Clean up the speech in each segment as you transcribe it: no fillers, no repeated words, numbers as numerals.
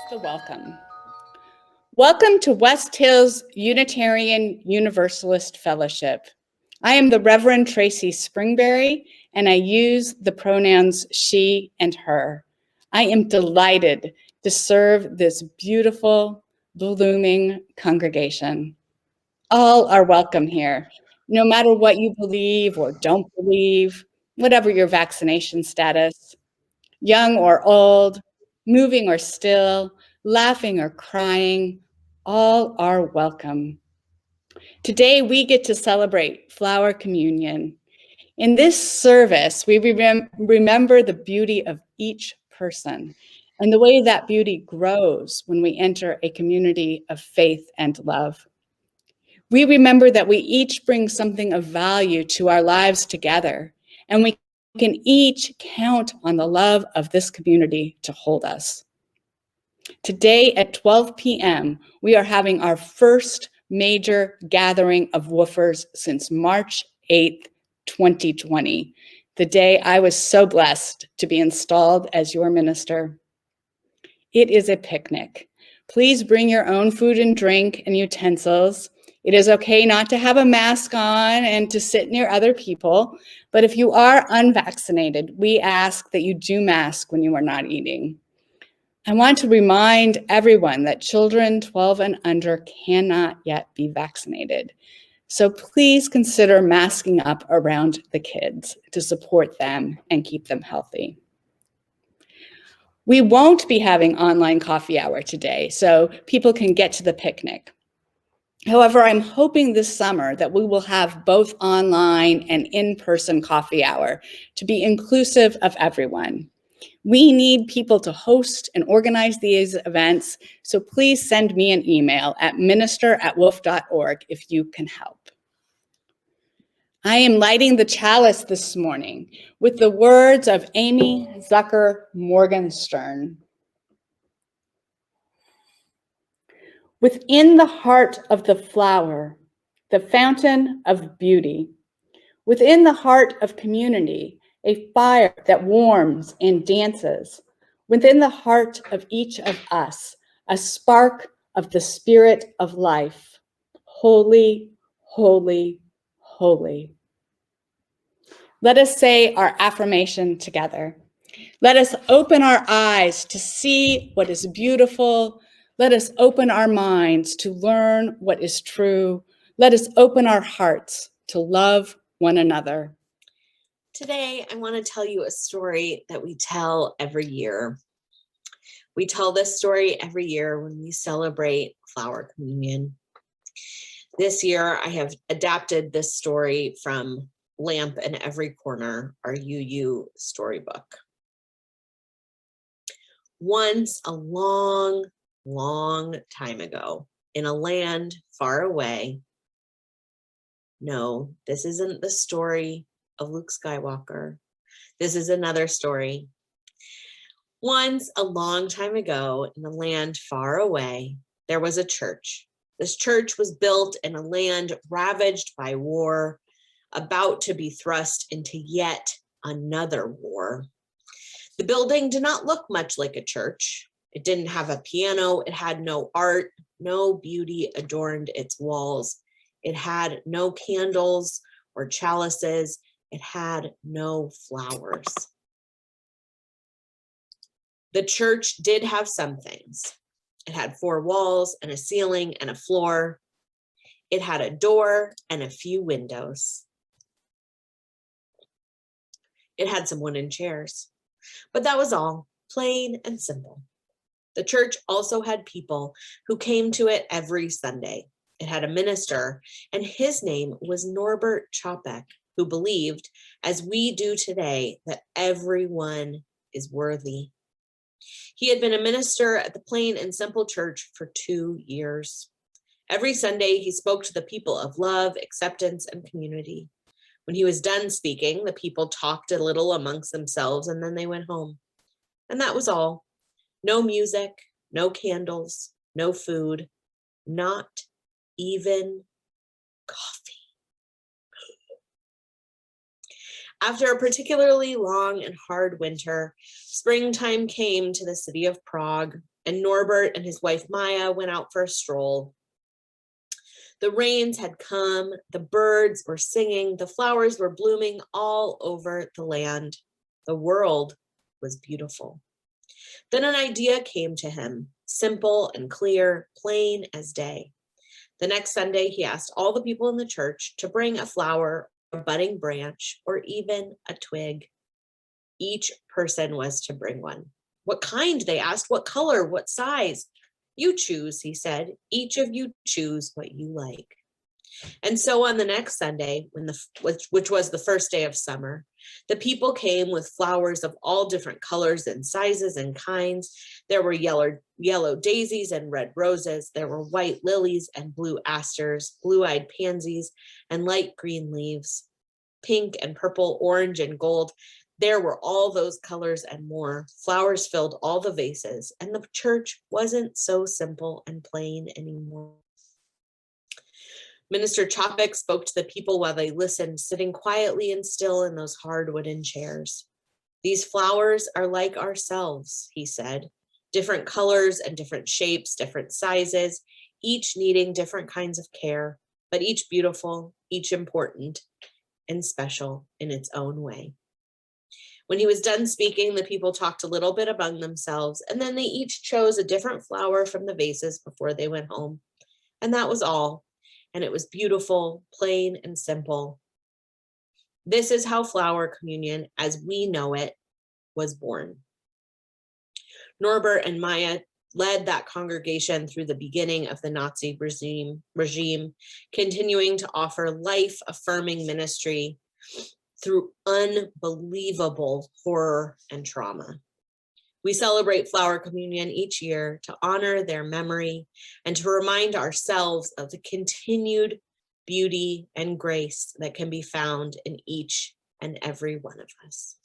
the welcome. Welcome to West Hills Unitarian Universalist Fellowship. I am the Reverend Tracy Springberry, and I use the pronouns she and her. I am delighted to serve this beautiful, blooming congregation. All are welcome here, no matter what you believe or don't believe, whatever your vaccination status. Young or old, moving or still, laughing or crying, all are welcome. Today, we get to celebrate Flower Communion. In this service, we remember the beauty of each person and the way that beauty grows when we enter a community of faith and love. We remember that we each bring something of value to our lives together, and we can each count on the love of this community to hold us. Today at 12 p.m., we are having our first major gathering of woofers since March 8th, 2020, the day I was so blessed to be installed as your minister. It is a picnic. Please bring your own food and drink and utensils. It is okay not to have a mask on and to sit near other people, but if you are unvaccinated, we ask that you do mask when you are not eating. I want to remind everyone that children 12 and under cannot yet be vaccinated. So please consider masking up around the kids to support them and keep them healthy. We won't be having online coffee hour today, so people can get to the picnic. However, I'm hoping this summer that we will have both online and in-person coffee hour to be inclusive of everyone. We need people to host and organize these events, so please send me an email at minister@wolf.org if you can help. I am lighting the chalice this morning with the words of Amy Zucker Morgenstern. Within the heart of the flower, the fountain of beauty, within the heart of community, a fire that warms and dances, within the heart of each of us, a spark of the spirit of life. Holy, holy, holy. Let us say our affirmation together. Let us open our eyes to see what is beautiful. Let us open our minds to learn what is true. Let us open our hearts to love one another. Today, I want to tell you a story that we tell every year. We tell this story every year when we celebrate Flower Communion. This year, I have adapted this story from Lamp in Every Corner, our UU storybook. Once, a long, long time ago, in a land far away. No, this isn't the story of Luke Skywalker. This is another story. Once, a long time ago, in a land far away, there was a church. This church was built in a land ravaged by war, about to be thrust into yet another war. The building did not look much like a church. It didn't have a piano. It had no art. No beauty adorned its walls. It had no candles or chalices. It had no flowers. The church did have some things. It had 4 walls and a ceiling and a floor. It had a door and a few windows. It had some wooden chairs, but that was all, plain and simple. The church also had people who came to it every Sunday. It had a minister, and his name was Norbert Chopek, who believed, as we do today, that everyone is worthy. He had been a minister at the Plain and Simple Church for 2 years. Every Sunday, he spoke to the people of love, acceptance, and community. When he was done speaking, the people talked a little amongst themselves, and then they went home. And that was all. No music, no candles, no food, not even coffee. After a particularly long and hard winter, springtime came to the city of Prague. and Norbert and his wife Maya went out for a stroll. The rains had come, the birds were singing, the flowers were blooming all over the land. The world was beautiful. Then an idea came to him, simple and clear, plain as day. The next Sunday, he asked all the people in the church to bring a flower, a budding branch, or even a twig. Each person was to bring one. What kind? They asked. What color? What size? You choose, he said. Each of you choose what you like. And so on the next Sunday, which was the first day of summer, the people came with flowers of all different colors and sizes and kinds. There were yellow daisies and red roses. There were white lilies and blue asters, blue-eyed pansies and light green leaves, pink and purple, orange and gold. There were all those colors and more. Flowers filled all the vases, and the church wasn't so simple and plain anymore. Minister Chopik spoke to the people while they listened, sitting quietly and still in those hard wooden chairs. These flowers are like ourselves, he said, different colors and different shapes, different sizes, each needing different kinds of care, but each beautiful, each important and special in its own way. When he was done speaking, the people talked a little bit among themselves, and then they each chose a different flower from the vases before they went home. And that was all. And it was beautiful, plain, and simple. This is how flower communion, as we know it, was born. Norbert and Maya led that congregation through the beginning of the Nazi regime, continuing to offer life-affirming ministry through unbelievable horror and trauma. We celebrate flower communion each year to honor their memory and to remind ourselves of the continued beauty and grace that can be found in each and every one of us.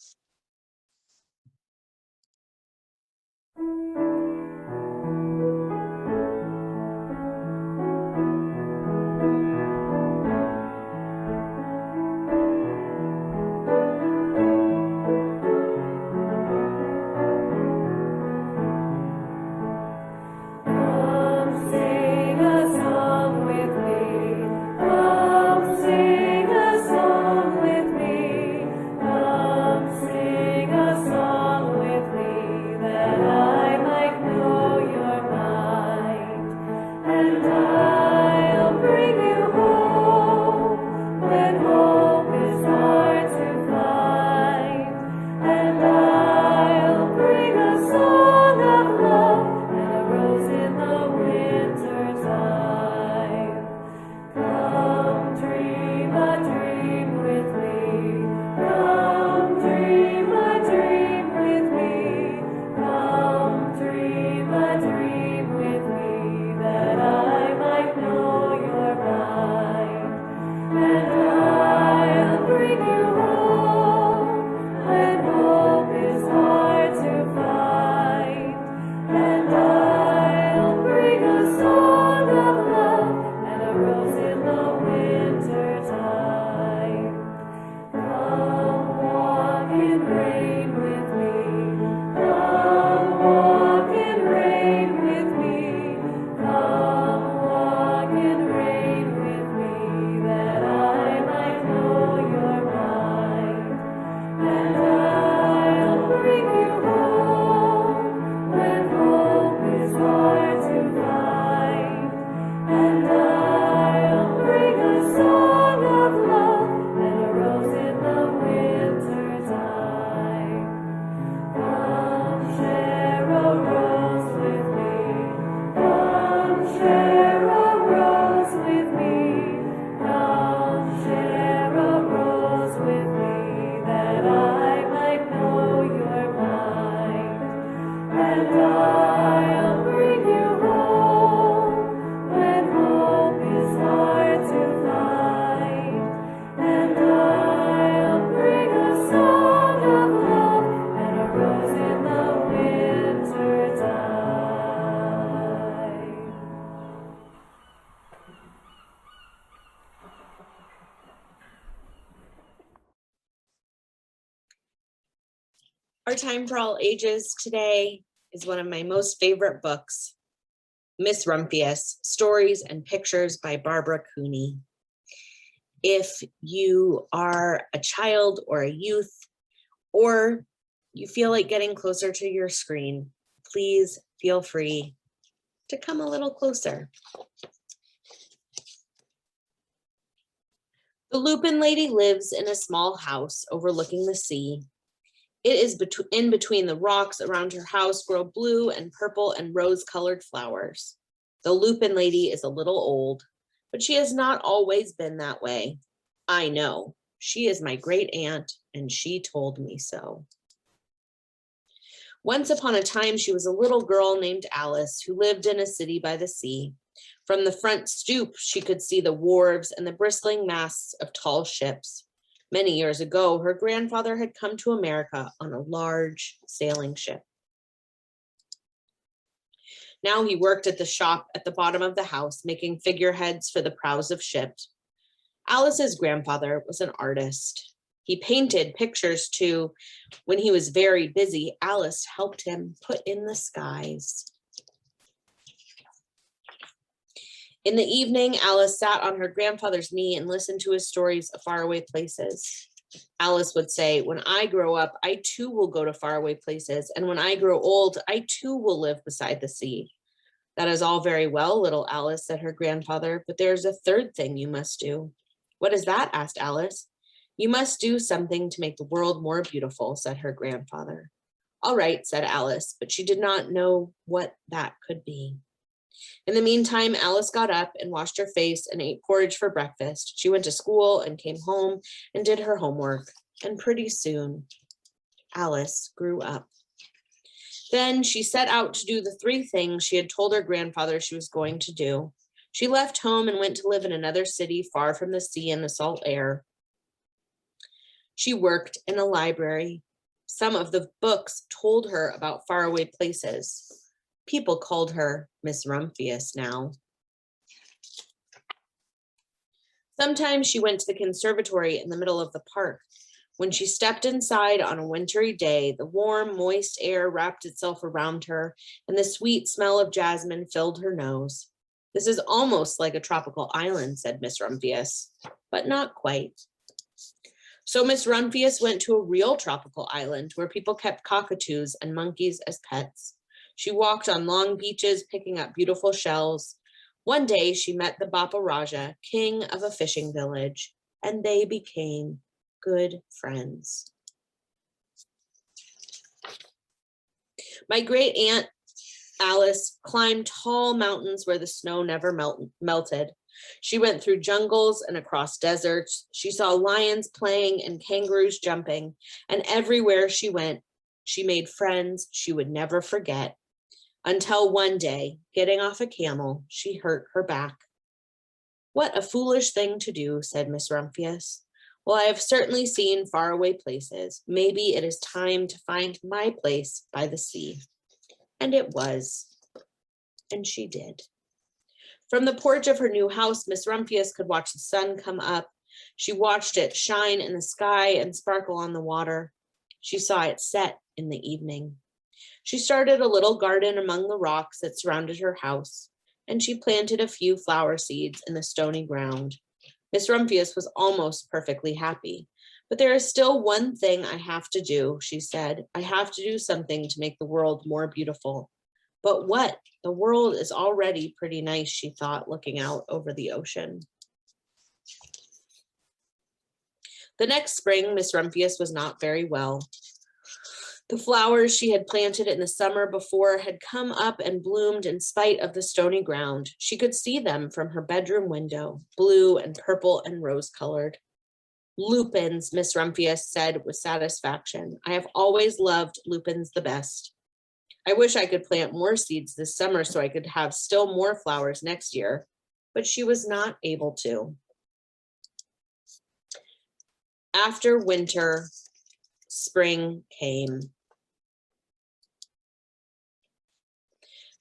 Our time for all ages today is one of my most favorite books, Miss Rumphius, Stories and Pictures by Barbara Cooney. If you are a child or a youth, or you feel like getting closer to your screen, please feel free to come a little closer. The Lupine Lady lives in a small house overlooking the sea. It is in between the rocks around her house grow blue and purple and rose-colored flowers. The Lupine Lady is a little old, but she has not always been that way. I know. She is my great aunt, and she told me so. Once upon a time, she was a little girl named Alice who lived in a city by the sea. From the front stoop, she could see the wharves and the bristling masts of tall ships. Many years ago, her grandfather had come to America on a large sailing ship. Now he worked at the shop at the bottom of the house, making figureheads for the prows of ships. Alice's grandfather was an artist. He painted pictures too. When he was very busy, Alice helped him put in the skies. In the evening, Alice sat on her grandfather's knee and listened to his stories of faraway places. Alice would say, "When I grow up, I too will go to faraway places. And when I grow old, I too will live beside the sea." "That is all very well, little Alice," said her grandfather, "but there is a third thing you must do." "What is that?" asked Alice. "You must do something to make the world more beautiful," said her grandfather. "All right," said Alice, but she did not know what that could be. In the meantime, Alice got up and washed her face and ate porridge for breakfast. She went to school and came home and did her homework. And pretty soon, Alice grew up. Then she set out to do the 3 things she had told her grandfather she was going to do. She left home and went to live in another city far from the sea and the salt air. She worked in a library. Some of the books told her about faraway places. People called her Miss Rumphius now. Sometimes she went to the conservatory in the middle of the park. When she stepped inside on a wintry day, the warm, moist air wrapped itself around her, and the sweet smell of jasmine filled her nose. "This is almost like a tropical island," said Miss Rumphius, "but not quite." So Miss Rumphius went to a real tropical island where people kept cockatoos and monkeys as pets. She walked on long beaches, picking up beautiful shells. One day she met the Bapa Raja, king of a fishing village, and they became good friends. My great aunt Alice climbed tall mountains where the snow never melted. She went through jungles and across deserts. She saw lions playing and kangaroos jumping, and everywhere she went, she made friends she would never forget. Until one day, getting off a camel, she hurt her back. "What a foolish thing to do," said Miss Rumphius. "Well, I have certainly seen faraway places. Maybe it is time to find my place by the sea." And it was. And she did. From the porch of her new house, Miss Rumphius could watch the sun come up. She watched it shine in the sky and sparkle on the water. She saw it set in the evening. She started a little garden among the rocks that surrounded her house, and she planted a few flower seeds in the stony ground. Miss Rumphius was almost perfectly happy. "But there is still one thing I have to do," she said. "I have to do something to make the world more beautiful." "But what? The world is already pretty nice," she thought, looking out over the ocean. The next spring, Miss Rumphius was not very well. The flowers she had planted in the summer before had come up and bloomed in spite of the stony ground. She could see them from her bedroom window, blue and purple and rose-colored. "Lupins," Miss Rumphius said with satisfaction. "I have always loved lupins the best. I wish I could plant more seeds this summer so I could have still more flowers next year," but she was not able to. After winter, spring came.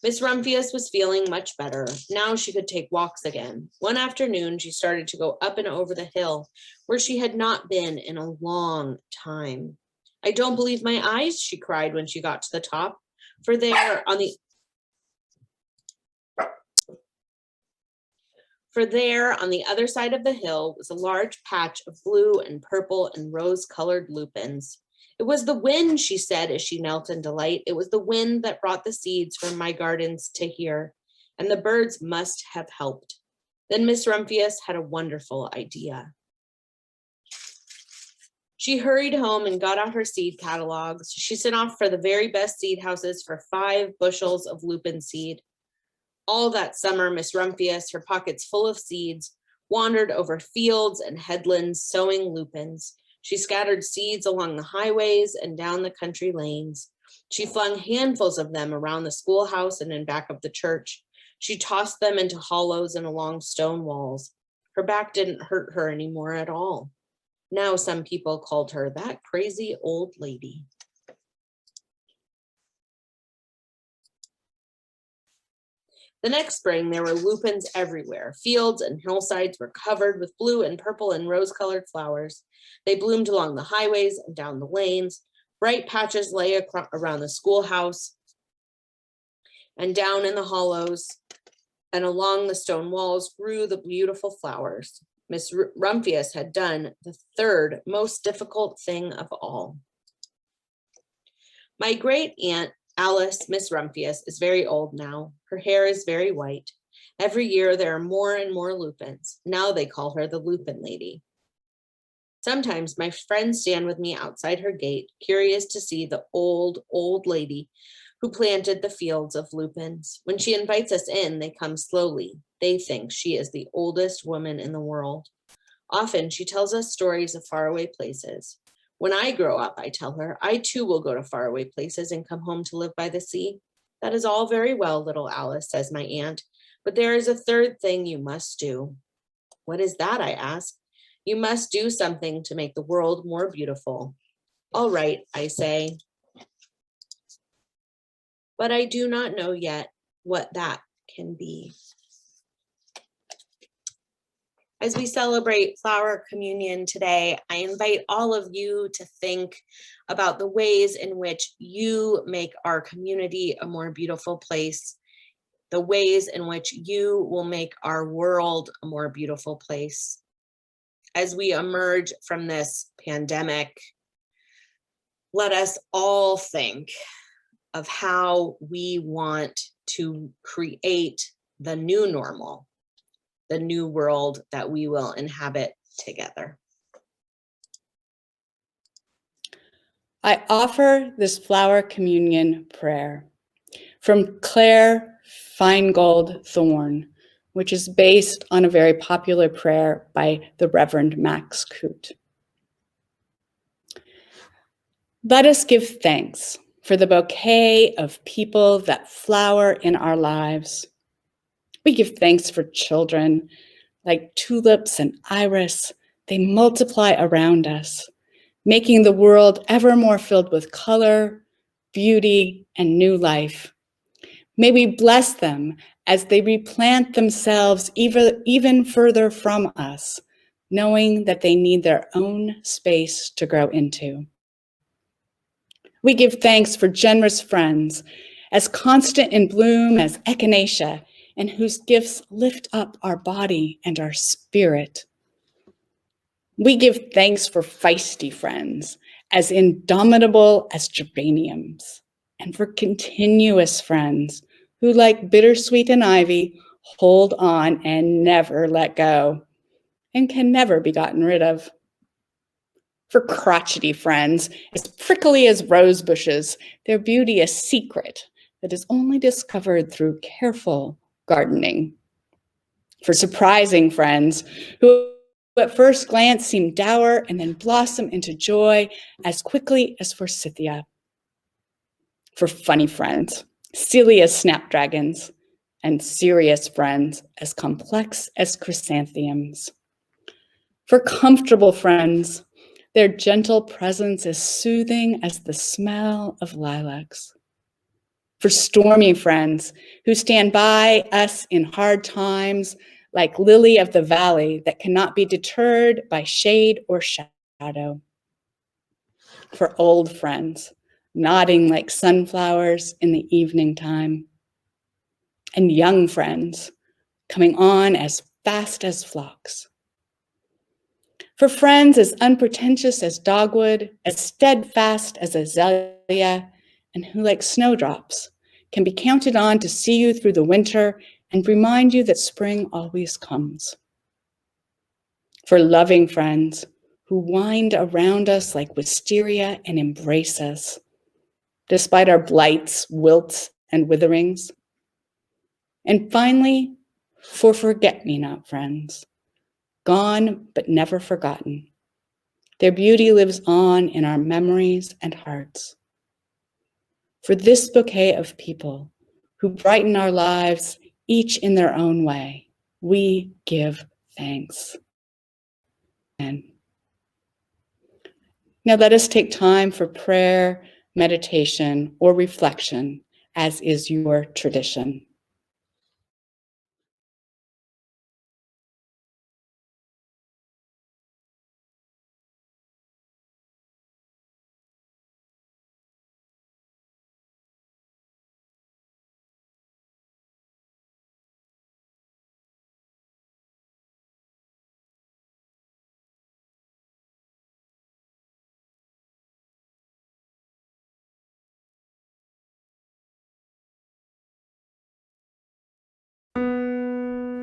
Miss Rumphius was feeling much better. Now she could take walks again. One afternoon, she started to go up and over the hill where she had not been in a long time. "I don't believe my eyes," she cried when she got to the top. For there on the other side of the hill was a large patch of blue and purple and rose-colored lupins. It was the wind, she said as she knelt in delight. It was the wind that brought the seeds from my gardens to here, and the birds must have helped. Then Miss Rumphius had a wonderful idea. She hurried home and got out her seed catalogs. She sent off for the very best seed houses for 5 bushels of lupin seed. All that summer, Miss Rumphius, her pockets full of seeds, wandered over fields and headlands sowing lupins. She scattered seeds along the highways and down the country lanes. She flung handfuls of them around the schoolhouse and in back of the church. She tossed them into hollows and along stone walls. Her back didn't hurt her anymore at all. Now some people called her that crazy old lady. The next spring, there were lupins everywhere. Fields and hillsides were covered with blue and purple and rose-colored flowers. They bloomed along the highways and down the lanes. Bright patches lay around the schoolhouse and down in the hollows, and along the stone walls grew the beautiful flowers. Miss Rumphius had done the third most difficult thing of all. My great aunt, Alice, Miss Rumphius, is very old now. Her hair is very white. Every year there are more and more lupins. Now they call her the Lupine Lady. Sometimes my friends stand with me outside her gate, curious to see the old, old lady who planted the fields of lupins. When she invites us in, they come slowly. They think she is the oldest woman in the world. Often she tells us stories of faraway places. When I grow up, I tell her, I too will go to faraway places and come home to live by the sea. That is all very well, little Alice, says my aunt, but there is a third thing you must do. What is that, I ask. You must do something to make the world more beautiful. All right, I say. But I do not know yet what that can be. As we celebrate Flower Communion today, I invite all of you to think about the ways in which you make our community a more beautiful place, the ways in which you will make our world a more beautiful place. As we emerge from this pandemic, let us all think of how we want to create the new normal, the new world that we will inhabit together. I offer this Flower Communion prayer from Claire Feingold Thorne, which is based on a very popular prayer by the Reverend Max Coote. Let us give thanks for the bouquet of people that flower in our lives. We give thanks for children like tulips and iris. They multiply around us, making the world ever more filled with color, beauty, and new life. May we bless them as they replant themselves even further from us, knowing that they need their own space to grow into. We give thanks for generous friends, as constant in bloom as echinacea, and whose gifts lift up our body and our spirit. We give thanks for feisty friends, as indomitable as geraniums, and for continuous friends who, like bittersweet and ivy, hold on and never let go, and can never be gotten rid of. For crotchety friends, as prickly as rose bushes, their beauty a secret that is only discovered through careful gardening. For surprising friends who at first glance seem dour and then blossom into joy as quickly as forsythia. For funny friends, silly as snapdragons, and serious friends as complex as chrysanthemums. For comfortable friends, their gentle presence is soothing as the smell of lilacs. For stormy friends who stand by us in hard times, like lily of the valley that cannot be deterred by shade or shadow. For old friends, nodding like sunflowers in the evening time. And young friends coming on as fast as flocks. For friends as unpretentious as dogwood, as steadfast as azalea, and who, like snowdrops, can be counted on to see you through the winter and remind you that spring always comes. For loving friends who wind around us like wisteria and embrace us, despite our blights, wilts, and witherings. And finally, for forget-me-not friends, gone but never forgotten. Their beauty lives on in our memories and hearts. For this bouquet of people who brighten our lives, each in their own way, we give thanks. And now let us take time for prayer, meditation, or reflection, as is your tradition.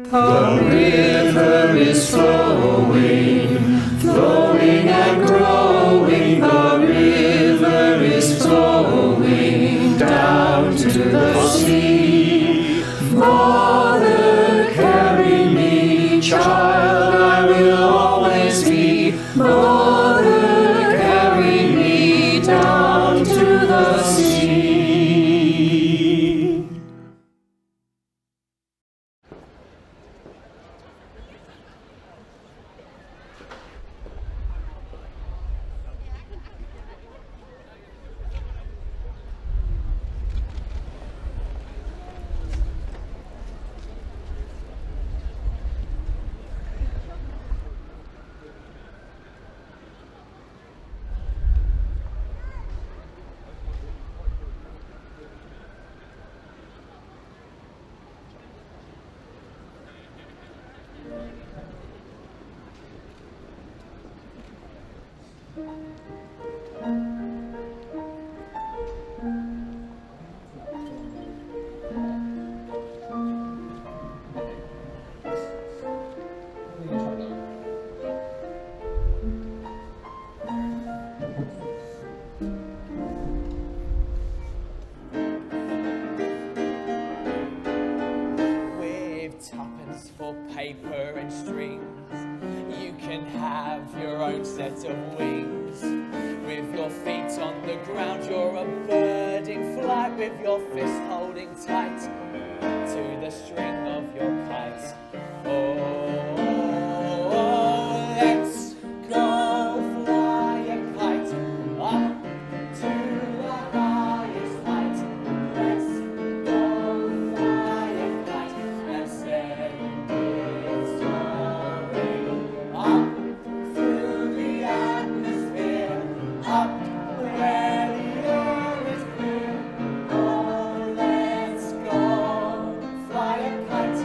The river is flowing, flowing and growing. The river is flowing down to the sea. Mother, carry me, child, I will always be. Mother, carry me down to the sea. Tuppence for paper and strings, you can have your own set of wings. With your feet on the ground, you're a bird in flight, with your fist holding tight to the string of your kite. Oh, let's go fly a kite up to the highest height. Let's go fly a kite and send it soaring up through the atmosphere, up where the air is clear. Oh, let's go fly a kite.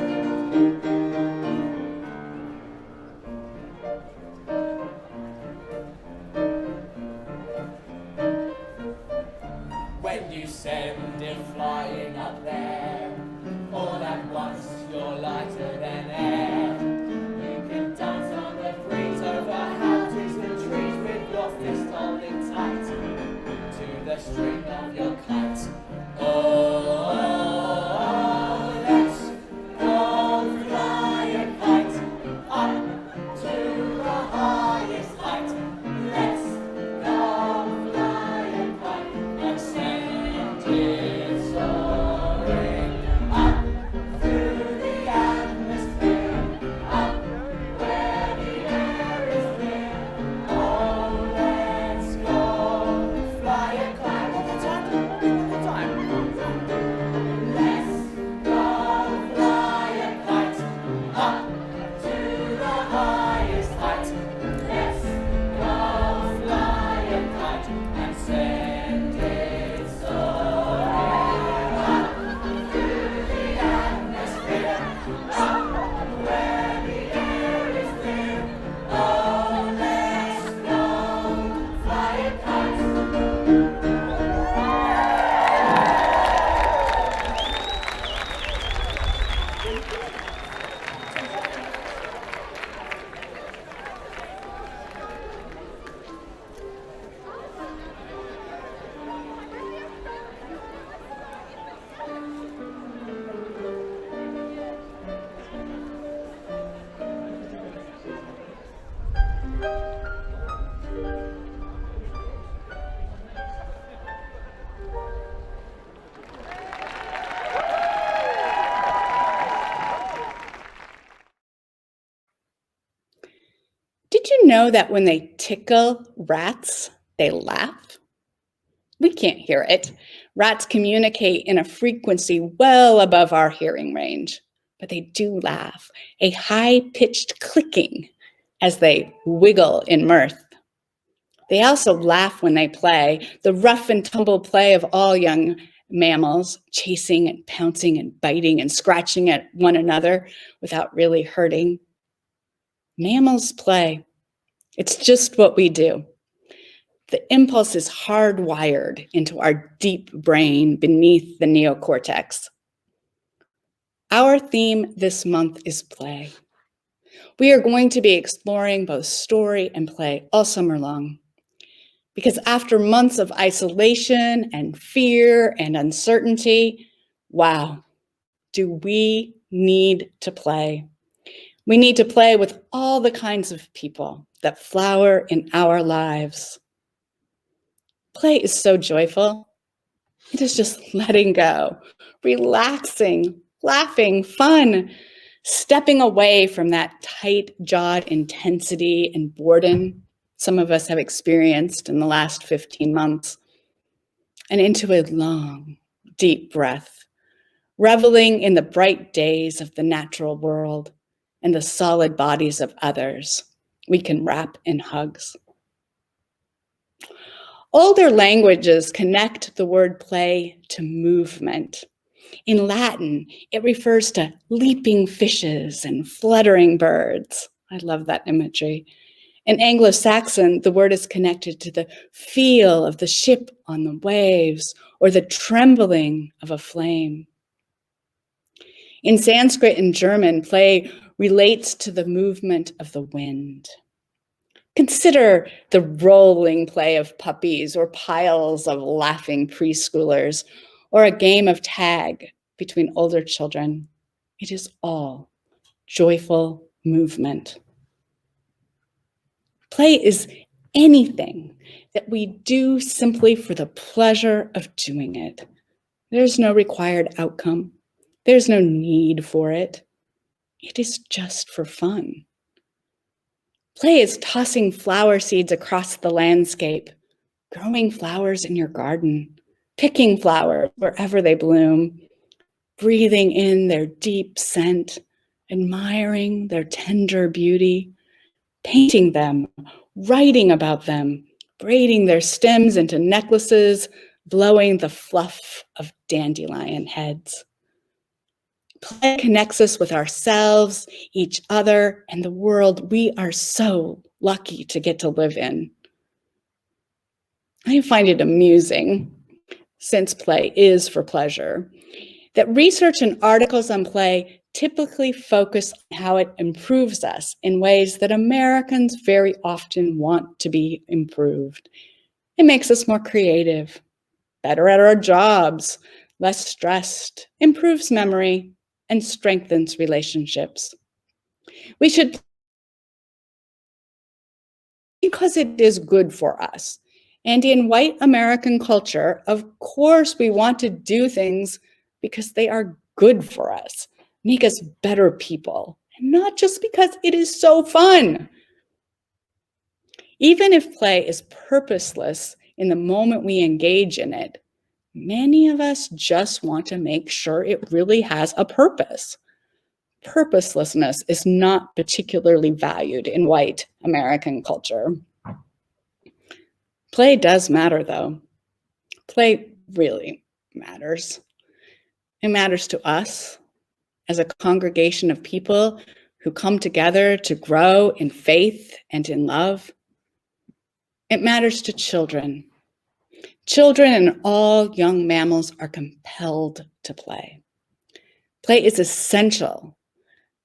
When you send it flying up there, all at once you're lighter than air. You can dance on the breeze over houses and trees, with your fist holding tight to the string of your kite. Oh, let's go fly a kite up to the highest height. Let's go fly a kite and send it soaring up through the atmosphere, Did you know that when they tickle rats, they laugh? We can't hear it. Rats communicate in a frequency well above our hearing range, but they do laugh, a high-pitched clicking as they wiggle in mirth. They also laugh when they play, the rough and tumble play of all young mammals, chasing and pouncing and biting and scratching at one another without really hurting. Mammals play. It's just what we do. The impulse is hardwired into our deep brain beneath the neocortex. Our theme this month is play. We are going to be exploring both story and play all summer long. Because after months of isolation and fear and uncertainty, wow, do we need to play. We need to play with all the kinds of people that flower in our lives. Play is so joyful. It is just letting go, relaxing, laughing, fun, stepping away from that tight-jawed intensity and boredom some of us have experienced in the last 15 months, and into a long, deep breath, reveling in the bright days of the natural world and the solid bodies of others we can wrap in hugs. Older languages connect the word play to movement. In Latin, it refers to leaping fishes and fluttering birds. I love that imagery. In Anglo-Saxon, the word is connected to the feel of the ship on the waves or the trembling of a flame. In Sanskrit and German, play relates to the movement of the wind. Consider the rolling play of puppies or piles of laughing preschoolers or a game of tag between older children. It is all joyful movement. Play is anything that we do simply for the pleasure of doing it. There's no required outcome. There's no need for it. It is just for fun. Play is tossing flower seeds across the landscape, growing flowers in your garden, picking flowers wherever they bloom, breathing in their deep scent, admiring their tender beauty, painting them, writing about them, braiding their stems into necklaces, blowing the fluff of dandelion heads. Play connects us with ourselves, each other, and the world we are so lucky to get to live in. I find it amusing, since play is for pleasure, that research and articles on play typically focus on how it improves us in ways that Americans very often want to be improved. It makes us more creative, better at our jobs, less stressed, improves memory, and strengthens relationships. We should, because it is good for us. And in white American culture, of course, we want to do things because they are good for us, make us better people, and not just because it is so fun. Even if play is purposeless in the moment we engage in it, many of us just want to make sure it really has a purpose. Purposelessness is not particularly valued in white American culture. Play does matter, though. Play really matters. It matters to us as a congregation of people who come together to grow in faith and in love. It matters to children. Children and all young mammals are compelled to play. Play is essential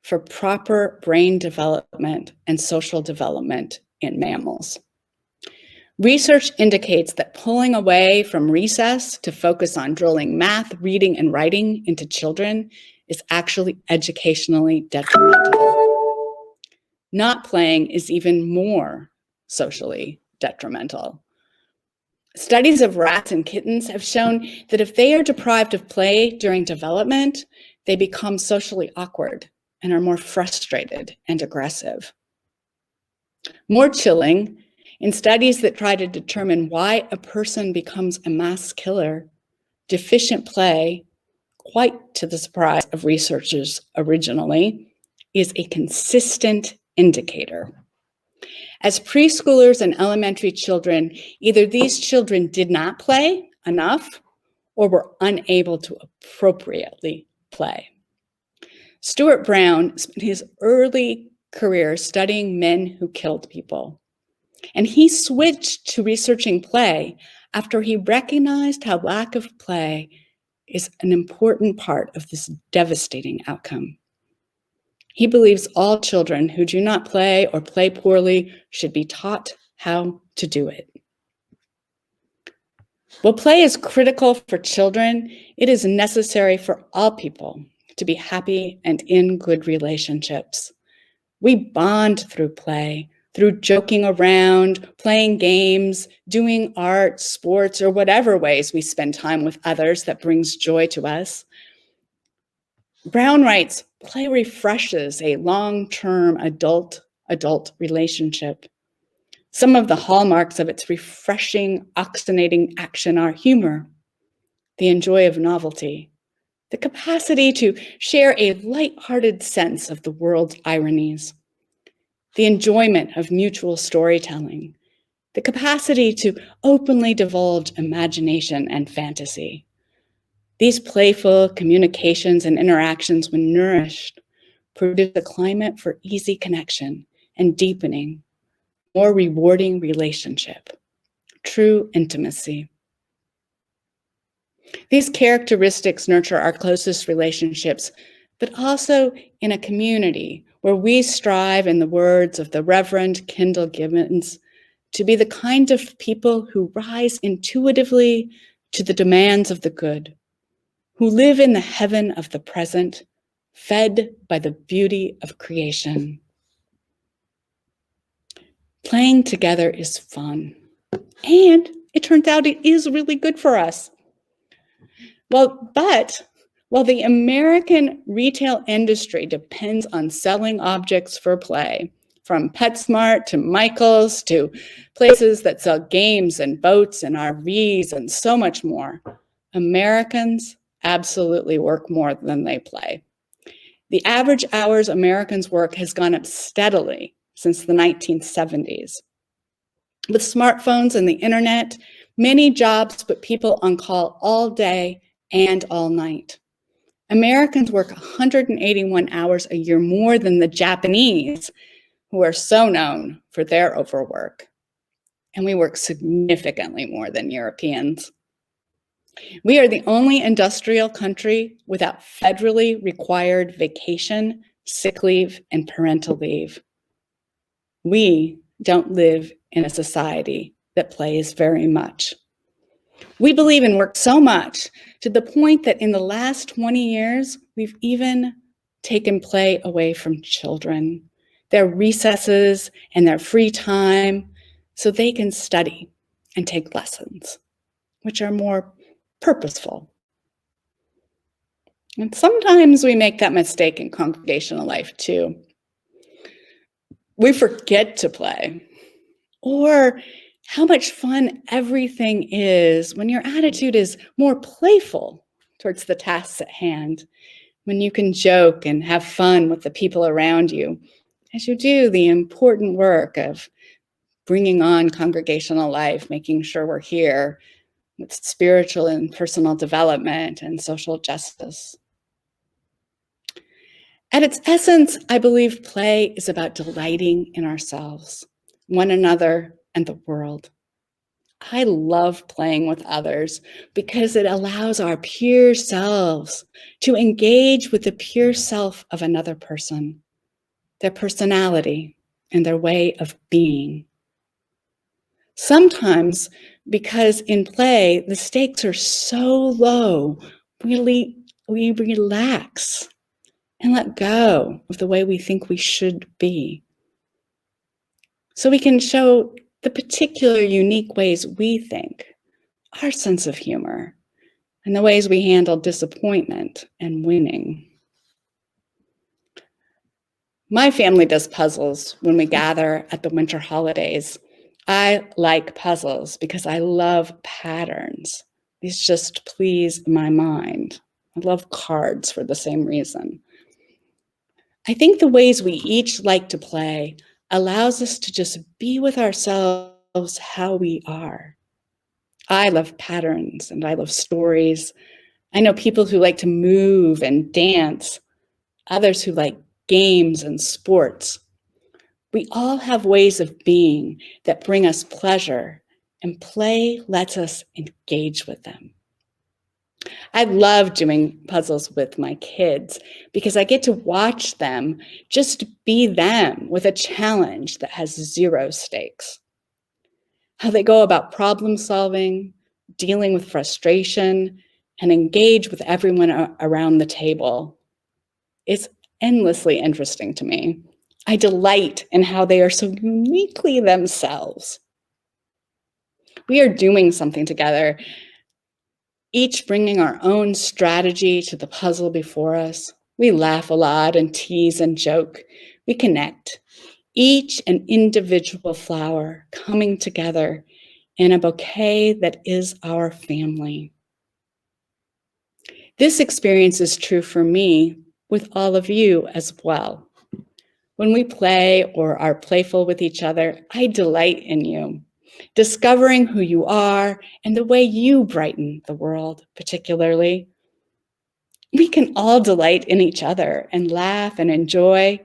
for proper brain development and social development in mammals. Research indicates that pulling away from recess to focus on drilling math, reading, and writing into children is actually educationally detrimental. Not playing is even more socially detrimental. Studies of rats and kittens have shown that if they are deprived of play during development, they become socially awkward and are more frustrated and aggressive. More chilling, in studies that try to determine why a person becomes a mass killer, deficient play, quite to the surprise of researchers originally, is a consistent indicator. As preschoolers and elementary children, either these children did not play enough or were unable to appropriately play. Stuart Brown spent his early career studying men who killed people, and he switched to researching play after he recognized how lack of play is an important part of this devastating outcome. He believes all children who do not play or play poorly should be taught how to do it. While play is critical for children, it is necessary for all people to be happy and in good relationships. We bond through play, through joking around, playing games, doing art, sports, or whatever ways we spend time with others that brings joy to us. Brown writes, play refreshes a long-term adult relationship. Some of the hallmarks of its refreshing, oxygenating action are humor, the enjoy of novelty, the capacity to share a light-hearted sense of the world's ironies, the enjoyment of mutual storytelling, the capacity to openly divulge imagination and fantasy. These playful communications and interactions, when nourished, produce a climate for easy connection and deepening, more rewarding relationship, true intimacy. These characteristics nurture our closest relationships, but also in a community where we strive, in the words of the Reverend Kendall Gibbons, to be the kind of people who rise intuitively to the demands of the good, who live in the heaven of the present, fed by the beauty of creation. Playing together is fun, and it turns out it is really good for us. But while the American retail industry depends on selling objects for play, from PetSmart to Michael's to places that sell games and boats and RVs and so much more, Americans absolutely work more than they play. The average hours Americans work has gone up steadily since the 1970s. With smartphones and the internet, many jobs put people on call all day and all night. Americans work 181 hours a year more than the Japanese, who are so known for their overwork. And we work significantly more than Europeans. We are the only industrial country without federally required vacation, sick leave, and parental leave. We don't live in a society that plays very much. We believe in work so much to the point that in the last 20 years, we've even taken play away from children, their recesses and their free time, so they can study and take lessons, which are more purposeful. And sometimes we make that mistake in congregational life too. We forget to play, or how much fun everything is when your attitude is more playful towards the tasks at hand, when you can joke and have fun with the people around you as you do the important work of bringing on congregational life, making sure we're here with spiritual and personal development and social justice. At its essence, I believe play is about delighting in ourselves, one another, and the world. I love playing with others because it allows our pure selves to engage with the pure self of another person, their personality, and their way of being. Sometimes, because in play, the stakes are so low, we relax and let go of the way we think we should be. So we can show the particular unique ways we think, our sense of humor, and the ways we handle disappointment and winning. My family does puzzles when we gather at the winter holidays. I like puzzles because I love patterns. These just please my mind. I love cards for the same reason. I think the ways we each like to play allows us to just be with ourselves how we are. I love patterns and I love stories. I know people who like to move and dance, others who like games and sports. We all have ways of being that bring us pleasure, and play lets us engage with them. I love doing puzzles with my kids because I get to watch them just be them with a challenge that has zero stakes. How they go about problem solving, dealing with frustration, and engage with everyone around the table. It's endlessly interesting to me. I delight in how they are so uniquely themselves. We are doing something together, each bringing our own strategy to the puzzle before us. We laugh a lot and tease and joke. We connect, each an individual flower coming together in a bouquet that is our family. This experience is true for me with all of you as well. When we play or are playful with each other, I delight in you, discovering who you are and the way you brighten the world, particularly. We can all delight in each other and laugh and enjoy.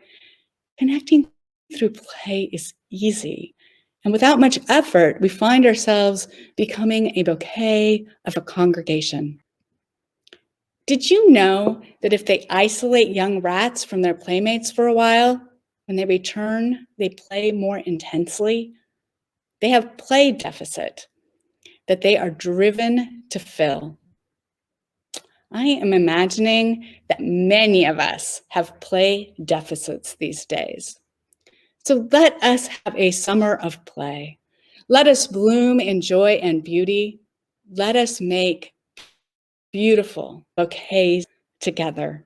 Connecting through play is easy. And without much effort, we find ourselves becoming a bouquet of a congregation. Did you know that if they isolate young rats from their playmates for a while, when they return, they play more intensely? They have play deficit that they are driven to fill. I am imagining that many of us have play deficits these days. So let us have a summer of play. Let us bloom in joy and beauty. Let us make beautiful bouquets together.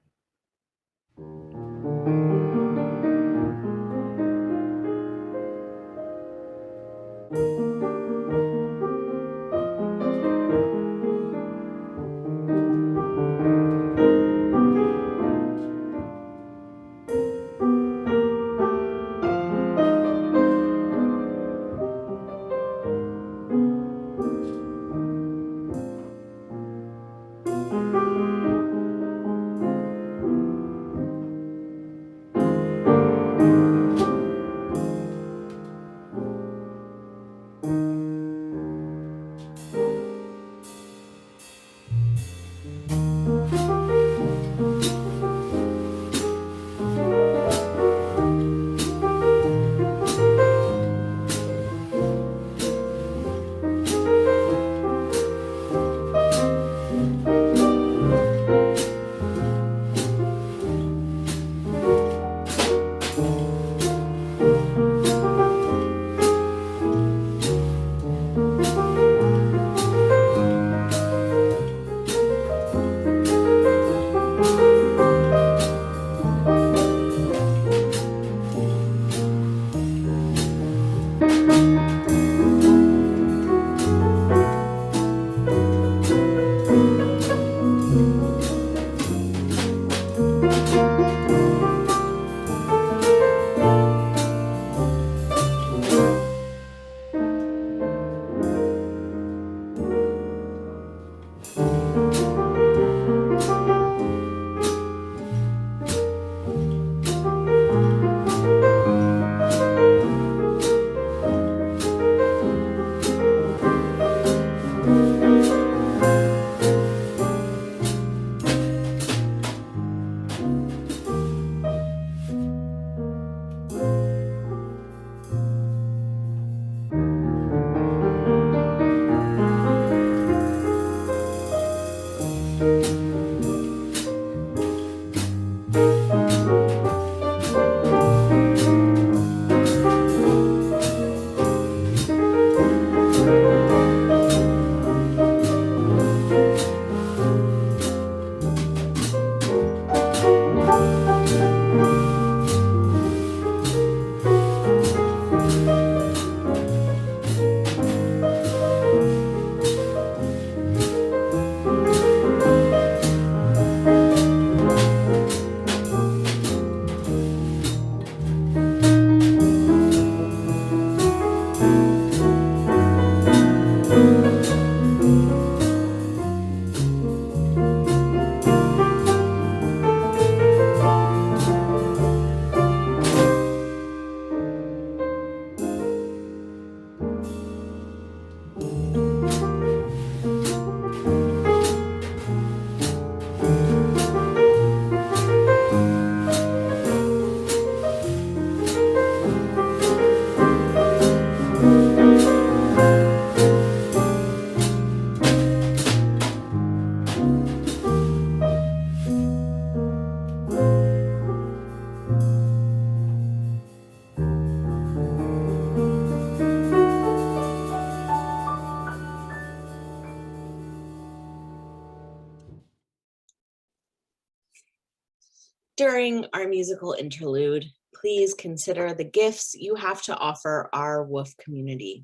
During our musical interlude, please consider the gifts you have to offer our WOOF community.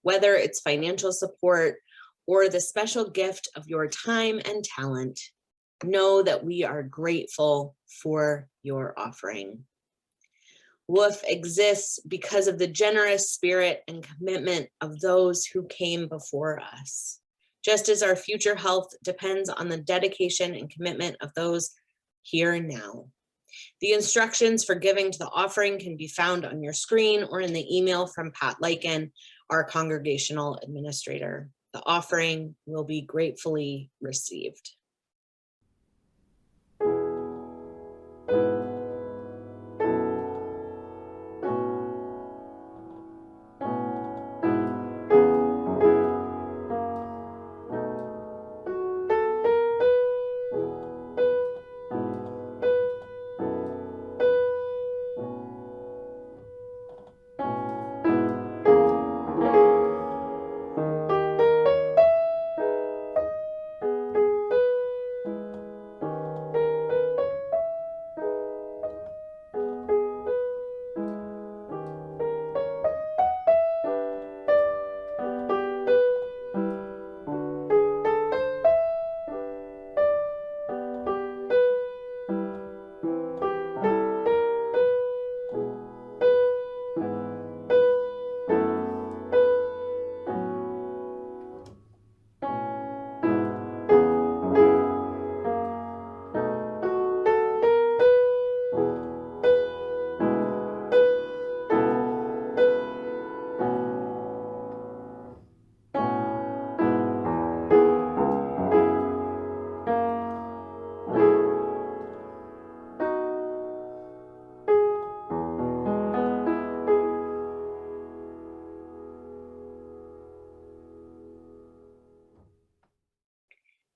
Whether it's financial support or the special gift of your time and talent, know that we are grateful for your offering. WOOF exists because of the generous spirit and commitment of those who came before us, just as our future health depends on the dedication and commitment of those here and now. The instructions for giving to the offering can be found on your screen or in the email from Pat Lycan, our congregational administrator. The offering will be gratefully received.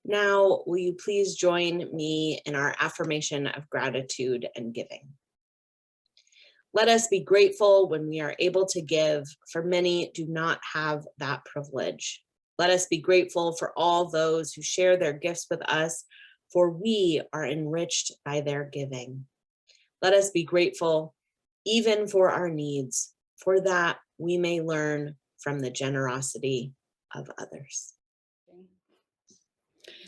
Now, will you please join me in our affirmation of gratitude and giving? Let us be grateful when we are able to give, for many do not have that privilege. Let us be grateful for all those who share their gifts with us, for we are enriched by their giving. Let us be grateful even for our needs, for that we may learn from the generosity of others.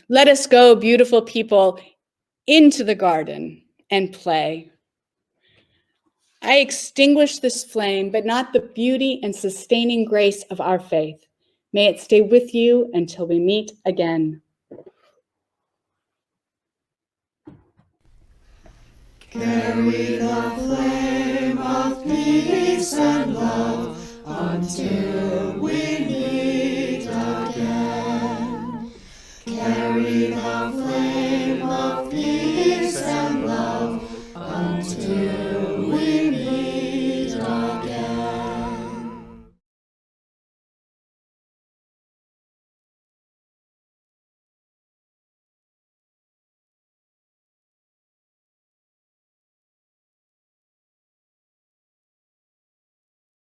Let us go, beautiful people, into the garden and play. I extinguish this flame, but not the beauty and sustaining grace of our faith. May it stay with you until we meet again. Carry the flame of peace and love until we meet again. Carry the flame